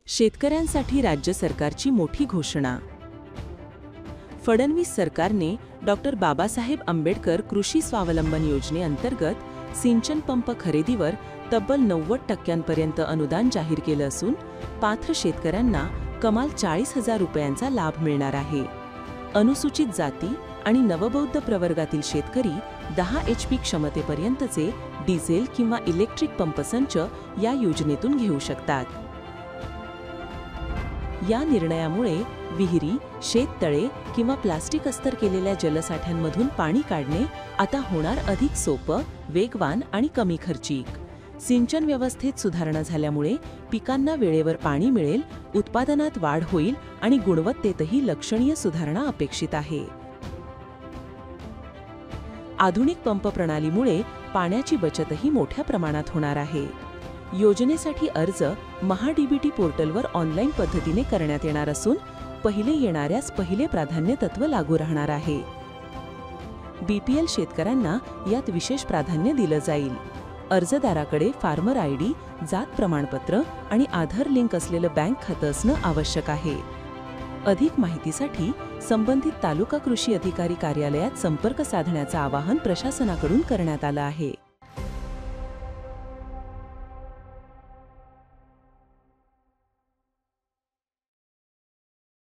शेतकऱ्यांसाठी राज्य सरकारची मोठी घोषणा. फडणवीस सरकारने डॉक्टर बाबासाहेब आंबेडकर कृषी स्वावलंबन योजनेअंतर्गत सिंचन पंप खरेदीवर तब्बल 90% अनुदान जाहीर केलं असून पात्र शेतकऱ्यांना कमाल 40,000 रुपयांचा लाभ मिळणार आहे. अनुसूचित जाती आणि नवबौद्ध प्रवर्गातील शेतकरी 10 HP क्षमतेपर्यंतचे डिझेल किंवा इलेक्ट्रिक पंपसंच या योजनेतून घेऊ शकतात. या निर्णयामुळे विहिरी, शेततळे किंवा प्लास्टिक अस्तर केलेल्या जलसाठ्यांमधून पाणी काढणे आता होणार अधिक सोपं, वेगवान आणि कमी खर्चिक. सिंचन व्यवस्थेत सुधारणा झाल्यामुळे पिकांना वेळेवर पाणी मिळेल, उत्पादनात वाढ होईल आणि गुणवत्तेतही लक्षणीय सुधारणा अपेक्षित आहे. आधुनिक पंप प्रणालीमुळे पाण्याची बचतही मोठ्या प्रमाणात होणार आहे. योजनेसाठी अर्ज महाडीबीटी पोर्टलवर ऑनलाईन पद्धतीने करण्यात येणार असून पहिले येणाऱ्यास पहिले प्राधान्य तत्व लागू राहणार आहे. BPL शेतकऱ्यांना यात विशेष प्राधान्य दिलं जाईल. अर्जदाराकडे फार्मर ID, जात प्रमाणपत्र आणि आधार लिंक असलेलं बँक खातं असणं आवश्यक आहे. अधिक माहितीसाठी संबंधित तालुका कृषी अधिकारी कार्यालयात संपर्क साधण्याचं आवाहन प्रशासनाकडून करण्यात आलं आहे.